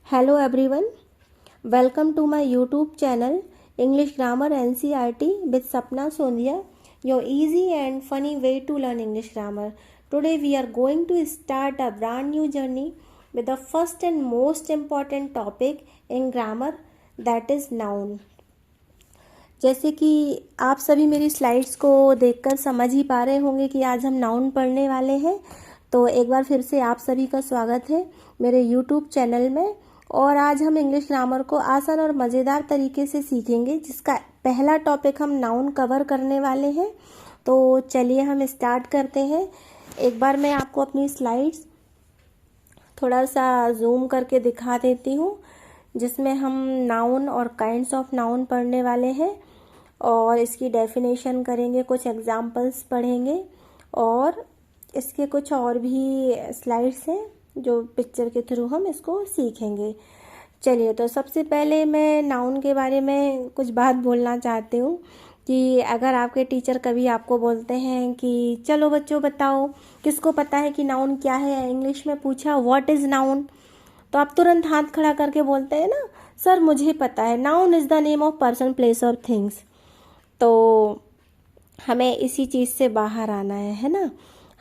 Hello everyone, welcome to my YouTube channel English Grammar NCERT with Sapna Sondhia, your easy and funny way to learn English grammar. Today we are going to start a brand new journey with the first and most important topic in grammar, that is noun. जैसे कि आप सभी मेरी slides को देखकर समझ ही पा रहे होंगे कि आज हम नाउन पढ़ने वाले हैं। तो एक बार फिर से आप सभी का स्वागत है मेरे YouTube चैनल में। और आज हम इंग्लिश ग्रामर को आसान और मज़ेदार तरीके से सीखेंगे, जिसका पहला टॉपिक हम नाउन कवर करने वाले हैं। तो चलिए हम स्टार्ट करते हैं। एक बार मैं आपको अपनी स्लाइड्स थोड़ा सा जूम करके दिखा देती हूँ, जिसमें हम नाउन और काइंड्स ऑफ नाउन पढ़ने वाले हैं और इसकी डेफिनेशन करेंगे, कुछ एग्जाम्पल्स पढ़ेंगे और इसके कुछ और भी स्लाइड्स हैं जो पिक्चर के थ्रू हम इसको सीखेंगे। चलिए, तो सबसे पहले मैं नाउन के बारे में कुछ बात बोलना चाहती हूँ कि अगर आपके टीचर कभी आपको बोलते हैं कि चलो बच्चों बताओ किसको पता है कि नाउन क्या है, इंग्लिश में पूछा व्हाट इज़ नाउन, तो आप तुरंत हाथ खड़ा करके बोलते हैं ना, सर मुझे पता है, noun is the name of person, place और थिंग्स। तो हमें इसी चीज़ से बाहर आना है ना।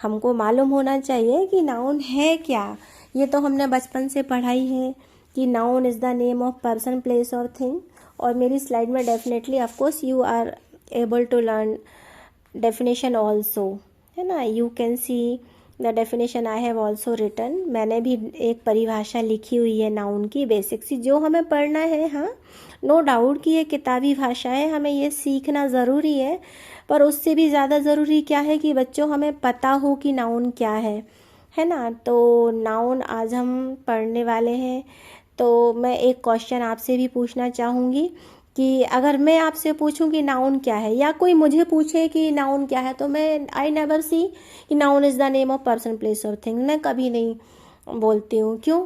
हमको मालूम होना चाहिए कि नाउन है क्या। ये तो हमने बचपन से पढ़ाई है कि noun is the name of person, place और थिंग। और मेरी स्लाइड में definitely of course you are able to learn definition also, है ना। You can see the definition I have also written. मैंने भी एक परिभाषा लिखी हुई है नाउन की, बेसिक सी, जो हमें पढ़ना है। हाँ, नो डाउट कि ये किताबी भाषा है, हमें ये सीखना ज़रूरी है, पर उससे भी ज़्यादा ज़रूरी क्या है कि बच्चों हमें पता हो कि नाउन क्या है ना। तो नाउन आज हम पढ़ने वाले हैं। तो मैं एक क्वेश्चन आपसे भी पूछना चाहूँगी कि अगर मैं आपसे पूछूं कि नाउन क्या है, या कोई मुझे पूछे कि नाउन क्या है, तो मैं आई नेवर सी कि noun is the name of person, place और थिंग, मैं कभी नहीं बोलती हूँ। क्यों?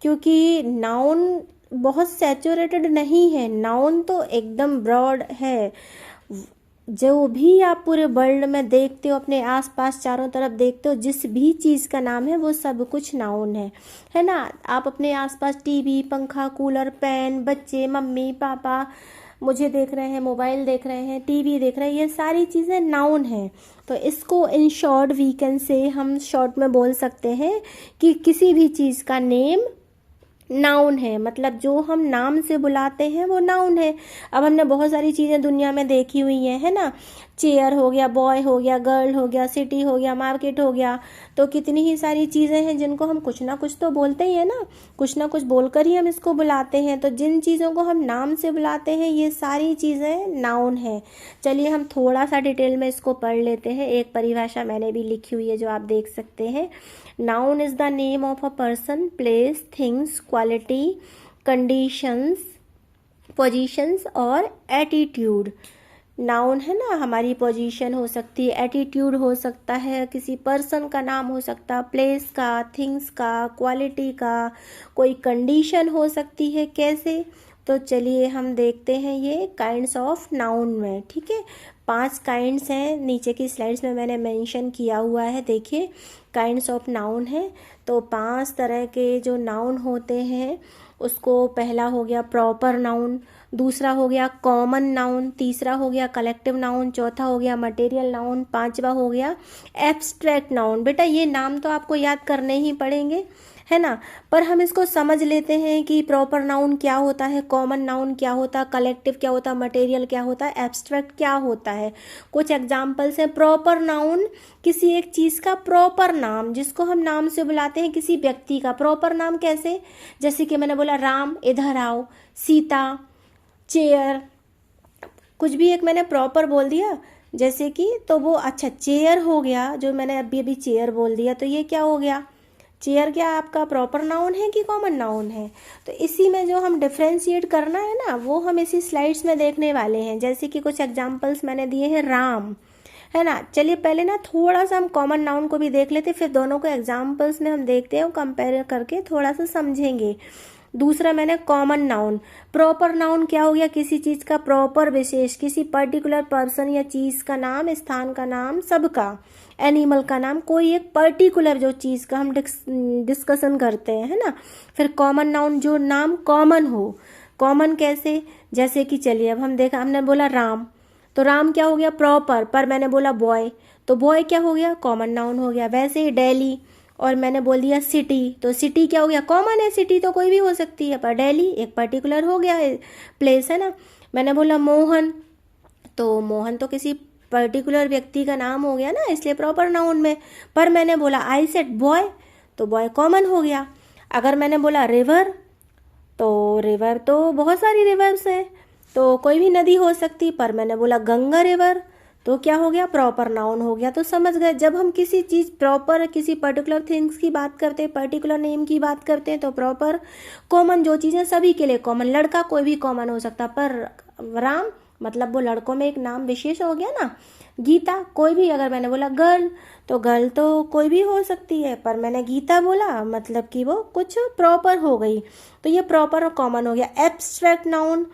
क्योंकि नाउन बहुत सैचुरेटेड नहीं है। नाउन तो एकदम ब्रॉड है। जो भी आप पूरे वर्ल्ड में देखते हो, अपने आसपास चारों तरफ देखते हो, जिस भी चीज़ का नाम है वो सब कुछ नाउन है ना। आप अपने आसपास टीवी, पंखा, कूलर, पेन, बच्चे, मम्मी पापा मुझे देख रहे हैं, मोबाइल देख रहे हैं, टीवी देख रहे हैं, ये सारी चीज़ें नाउन हैं। तो इसको in short we can say, हम शॉर्ट में बोल सकते हैं कि किसी भी चीज़ का नेम नाउन है, मतलब जो हम नाम से बुलाते हैं वो नाउन है। अब हमने बहुत सारी चीज़ें दुनिया में देखी हुई हैं, है ना। चेयर हो गया, बॉय हो गया, गर्ल हो गया, सिटी हो गया, मार्केट हो गया, तो कितनी ही सारी चीज़ें हैं जिनको हम कुछ ना कुछ तो बोलते ही है ना, कुछ ना कुछ बोलकर ही हम इसको बुलाते हैं। तो जिन चीज़ों को हम नाम से बुलाते हैं ये सारी चीज़ें नाउन है। चलिए हम थोड़ा सा डिटेल में इसको पढ़ लेते हैं। एक परिभाषा मैंने भी लिखी हुई है जो आप देख सकते हैं। Noun is the name of a person, place, things, quality, conditions, positions और एटीट्यूड। नाउन है ना, हमारी पोजीशन हो सकती है, एटीट्यूड हो सकता है, किसी पर्सन का नाम हो सकता है, प्लेस का, थिंग्स का, क्वालिटी का, कोई कंडीशन हो सकती है। कैसे? तो चलिए हम देखते हैं ये काइंड्स ऑफ नाउन में। ठीक है, 5 काइंड्स हैं, नीचे की स्लाइड्स में मैंने मेंशन किया हुआ है, देखिए काइंड्स ऑफ नाउन है। तो 5 तरह के जो नाउन होते हैं उसको, पहला हो गया प्रॉपर नाउन, दूसरा हो गया कॉमन नाउन, तीसरा हो गया कलेक्टिव नाउन, चौथा हो गया मटेरियल नाउन, पांचवा हो गया एब्स्ट्रैक्ट नाउन। बेटा ये नाम तो आपको याद करने ही पड़ेंगे, है ना, पर हम इसको समझ लेते हैं कि प्रॉपर नाउन क्या होता है, कॉमन नाउन क्या होता है, कलेक्टिव क्या होता है, मटेरियल क्या होता है, एब्स्ट्रैक्ट क्या होता है। कुछ एग्जाम्पल्स हैं। प्रॉपर नाउन, किसी एक चीज़ का प्रॉपर नाम, जिसको हम नाम से बुलाते हैं, किसी व्यक्ति का प्रॉपर नाम। कैसे? जैसे कि मैंने बोला राम, इधर आओ, सीता, चेयर, कुछ भी एक मैंने प्रॉपर बोल दिया जैसे कि, तो वो अच्छा चेयर हो गया, जो मैंने अभी अभी चेयर बोल दिया, तो ये क्या हो गया? चेयर क्या आपका प्रॉपर नाउन है कि कॉमन नाउन है? तो इसी में जो हम डिफ्रेंशिएट करना है ना, वो हम इसी स्लाइड्स में देखने वाले हैं। जैसे कि कुछ एग्जाम्पल्स मैंने दिए हैं, राम, है ना। चलिए पहले ना थोड़ा सा हम कॉमन नाउन को भी देख लेते, फिर दोनों को एग्जाम्पल्स में हम देखते हैं, कंपेयर करके थोड़ा सा समझेंगे। दूसरा मैंने कॉमन नाउन। प्रॉपर नाउन क्या हो गया, किसी चीज का प्रॉपर विशेष, किसी पर्टिकुलर पर्सन या चीज का नाम, स्थान का नाम, सबका, एनिमल का नाम, कोई एक पर्टिकुलर जो चीज का हम डिस्कशन करते हैं, है ना। फिर कॉमन नाउन, जो नाम कॉमन हो। कॉमन कैसे, जैसे कि चलिए अब हम देखा, हमने बोला राम, तो राम क्या हो गया प्रॉपर, पर मैंने बोला बॉय, तो बॉय क्या हो गया, कॉमन नाउन हो गया। वैसे ही दिल्ली, और मैंने बोल दिया सिटी, तो सिटी क्या हो गया, कॉमन है, सिटी तो कोई भी हो सकती है, पर दिल्ली एक पर्टिकुलर हो गया है, प्लेस है ना। मैंने बोला मोहन, तो मोहन तो किसी पर्टिकुलर व्यक्ति का नाम हो गया ना, इसलिए प्रॉपर नाउन में। पर मैंने बोला आई सेड बॉय, तो बॉय कॉमन हो गया। अगर मैंने बोला रिवर, तो रिवर तो बहुत सारी रिवर्स हैं, तो कोई भी नदी हो सकती, पर मैंने बोला गंगा रिवर, तो क्या हो गया, प्रॉपर नाउन हो गया। तो समझ गए, जब हम किसी चीज प्रॉपर, किसी पर्टिकुलर थिंग्स की बात करते हैं, पर्टिकुलर नेम की बात करते हैं, तो प्रॉपर कॉमन जो चीजें सभी के लिए कॉमन, लड़का कोई भी कॉमन हो सकता, पर राम मतलब वो लड़कों में एक नाम विशेष हो गया ना। गीता कोई भी, अगर मैंने बोला गर्ल, तो गर्ल तो कोई भी हो सकती है, पर मैंने गीता बोला मतलब कि वो कुछ प्रॉपर हो गई, तो ये प्रॉपर और कॉमन हो गया। एब्स्ट्रैक्ट नाउन,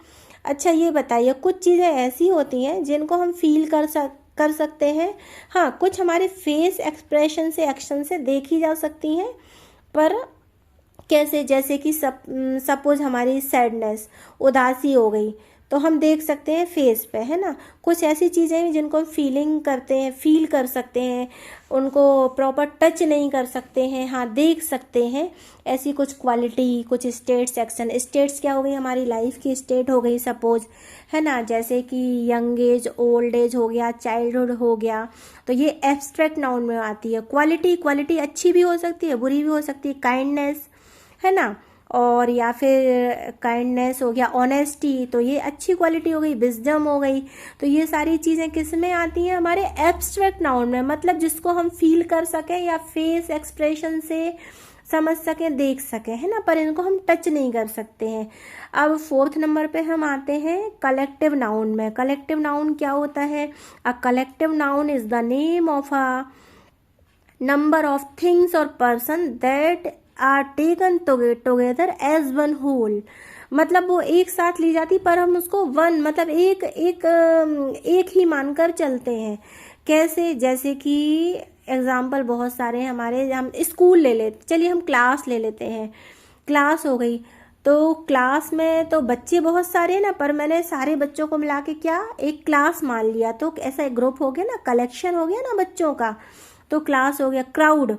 अच्छा ये बताइए, कुछ चीज़ें ऐसी होती हैं जिनको हम फील कर सकते हैं, हाँ कुछ हमारे फेस एक्सप्रेशन से, एक्शन से देखी जा सकती हैं, पर कैसे, जैसे कि सपोज हमारी सैडनेस, उदासी हो गई, तो हम देख सकते हैं फेस पे, है ना। कुछ ऐसी चीज़ें हैं जिनको हम फीलिंग करते हैं, फील कर सकते हैं, उनको प्रॉपर टच नहीं कर सकते हैं, हाँ देख सकते हैं। ऐसी कुछ क्वालिटी, कुछ स्टेट्स, एक्शन। स्टेट्स क्या हो गई, हमारी लाइफ की स्टेट हो गई सपोज, है ना, जैसे कि यंग एज, ओल्ड एज हो गया, चाइल्डहुड हो गया, तो ये एब्स्ट्रैक्ट नाउन में आती है। क्वालिटी, क्वालिटी अच्छी भी हो सकती है, बुरी भी हो सकती है। काइंडनेस, है ना, और या फिर काइंडनेस हो गया, ऑनेस्टी, तो ये अच्छी क्वालिटी हो गई। विजडम हो गई, तो ये सारी चीज़ें किस में आती हैं, हमारे एब्स्ट्रैक्ट नाउन में, मतलब जिसको हम फील कर सकें या फेस एक्सप्रेशन से समझ सकें, देख सकें, है ना, पर इनको हम टच नहीं कर सकते हैं। अब 4th नंबर पे हम आते हैं कलेक्टिव नाउन में। कलेक्टिव नाउन क्या होता है, a collective noun is the name of a number of things और person that are taken together as one whole, मतलब वो एक साथ ली जाती, पर हम उसको वन मतलब एक ही मानकर चलते हैं। कैसे, जैसे कि एग्जाम्पल बहुत सारे हैं हमारे, हम स्कूल ले लेते, चलिए हम क्लास ले लेते हैं। क्लास हो गई, तो क्लास में तो बच्चे बहुत सारे हैं ना, पर मैंने सारे बच्चों को मिला के क्या एक क्लास मान लिया, तो ऐसा एक ग्रुप हो गया ना, कलेक्शन हो गया ना बच्चों का, तो क्लास हो गया। क्राउड,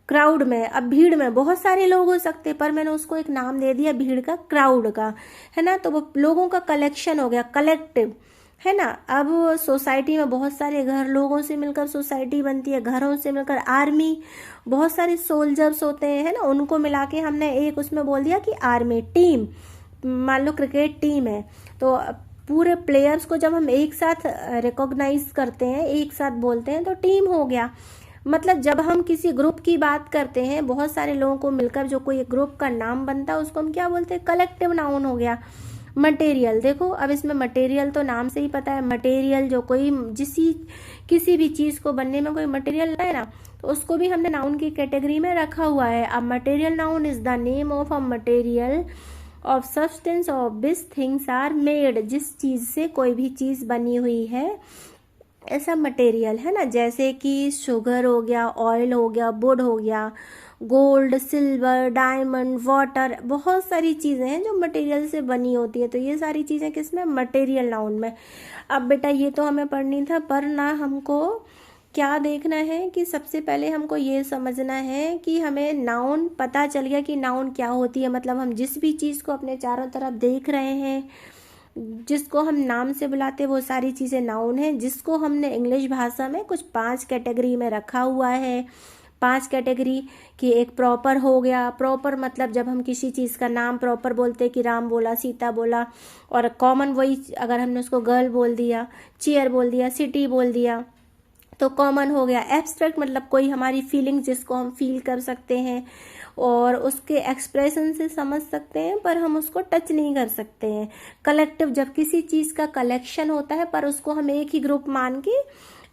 क्राउड में, अब भीड़ में बहुत सारे लोग हो सकते, पर मैंने उसको एक नाम दे दिया भीड़ का, क्राउड का, है ना, तो वो लोगों का कलेक्शन हो गया, कलेक्टिव, है ना। अब सोसाइटी में बहुत सारे घर, लोगों से मिलकर सोसाइटी बनती है, घरों से मिलकर आर्मी, बहुत सारे सोल्जर्स होते हैं, है ना, उनको मिला के हमने एक उसमें बोल दिया कि आर्मी। टीम, मान लो क्रिकेट टीम है, तो पूरे प्लेयर्स को जब हम एक साथ रिकॉग्नाइज करते हैं, एक साथ बोलते हैं, तो टीम हो गया। मतलब जब हम किसी ग्रुप की बात करते हैं, बहुत सारे लोगों को मिलकर जो कोई ग्रुप का नाम बनता है, उसको हम क्या बोलते हैं, कलेक्टिव नाउन हो गया। मटेरियल, देखो अब इसमें मटेरियल तो नाम से ही पता है, मटेरियल जो कोई किसी भी चीज़ को बनने में कोई मटेरियल है ना, तो उसको भी हमने नाउन की कैटेगरी में रखा हुआ है। अब material noun is the name of a material of substance of which things are made, जिस चीज़ से कोई भी चीज़ बनी हुई है, ऐसा मटेरियल, है ना। जैसे कि शुगर हो गया, ऑयल हो गया, वुड हो गया, गोल्ड, सिल्वर, डायमंड, वाटर, बहुत सारी चीज़ें हैं जो मटेरियल से बनी होती है, तो ये सारी चीज़ें किसमें, मटेरियल नाउन में। अब बेटा ये तो हमें पढ़नी था, पर ना हमको क्या देखना है कि सबसे पहले हमको ये समझना है कि हमें नाउन पता चल गया कि नाउन क्या होती है, मतलब हम जिस भी चीज़ को अपने चारों तरफ देख रहे हैं, जिसको हम नाम से बुलाते हैं, वो सारी चीज़ें नाउन हैं, जिसको हमने इंग्लिश भाषा में कुछ 5 कैटेगरी में रखा हुआ है। 5 कैटेगरी की एक प्रॉपर हो गया, प्रॉपर मतलब जब हम किसी चीज़ का नाम प्रॉपर बोलते हैं कि राम बोला, सीता बोला, और कॉमन वही अगर हमने उसको गर्ल बोल दिया, चेयर बोल दिया, सिटी बोल दिया, तो कॉमन हो गया। एब्स्ट्रैक्ट मतलब कोई हमारी फीलिंग्स जिसको हम फील कर सकते हैं और उसके एक्सप्रेशन से समझ सकते हैं, पर हम उसको टच नहीं कर सकते हैं। कलेक्टिव जब किसी चीज़ का कलेक्शन होता है, पर उसको हम एक ही ग्रुप मान के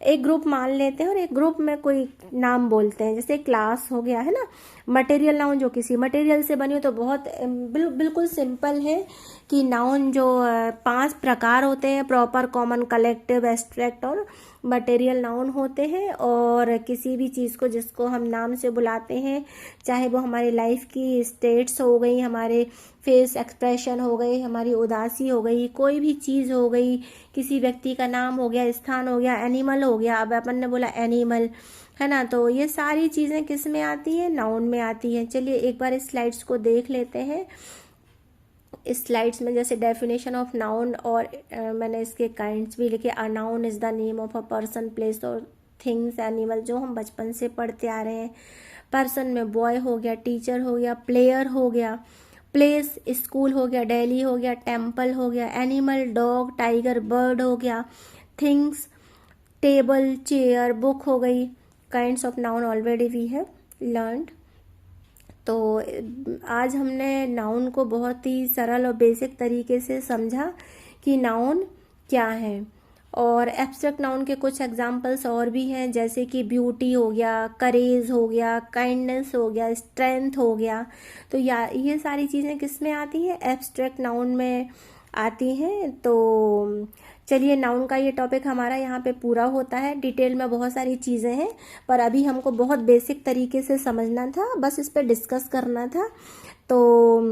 एक ग्रुप मान लेते हैं और एक ग्रुप में कोई नाम बोलते हैं, जैसे क्लास हो गया है ना। मटेरियल नाउन जो किसी मटेरियल से बनी हो तो बहुत बिल्कुल सिंपल है कि नाउन जो 5 प्रकार होते हैं, प्रॉपर, कॉमन, कलेक्टिव, एब्स्ट्रैक्ट और मटेरियल नाउन होते हैं। और किसी भी चीज़ को जिसको हम नाम से बुलाते हैं, चाहे वो हमारी लाइफ की स्टेट्स हो गई, हमारे फेस एक्सप्रेशन हो गई, हमारी उदासी हो गई, कोई भी चीज़ हो गई, किसी व्यक्ति का नाम हो गया, स्थान हो गया, एनिमल हो गया, अब अपन ने बोला एनिमल, है ना। तो ये सारी चीज़ें किस में आती हैं? नाउन में आती हैं। चलिए एक बार इस स्लाइड्स को देख लेते हैं। इस स्लाइड्स में जैसे डेफिनेशन ऑफ नाउन और मैंने इसके काइंड्स भी लिखे। A noun is the name of a person, place और थिंग्स, एनिमल, जो हम बचपन से पढ़ते आ रहे हैं। पर्सन में बॉय हो गया, टीचर हो गया, प्लेयर हो गया, प्लेस स्कूल हो गया, डेली हो गया, टेम्पल हो गया, एनिमल डॉग, टाइगर, बर्ड हो गया, थिंग्स टेबल, चेयर, बुक हो गई। Kinds of noun already we have learned. तो आज हमने नाउन को बहुत ही सरल और बेसिक तरीके से समझा कि नाउन क्या है। और एब्स्ट्रैक्ट नाउन के कुछ एग्जांपल्स और भी हैं, जैसे कि ब्यूटी हो गया, करेज हो गया, काइंडनेस हो गया, स्ट्रेंथ हो गया। तो ये सारी चीज़ें किस में आती हैं? एब्स्ट्रैक्ट नाउन में आती हैं। तो चलिए, नाउन का ये टॉपिक हमारा यहाँ पे पूरा होता है। डिटेल में बहुत सारी चीज़ें हैं, पर अभी हमको बहुत बेसिक तरीके से समझना था, बस इस पर डिस्कस करना था। तो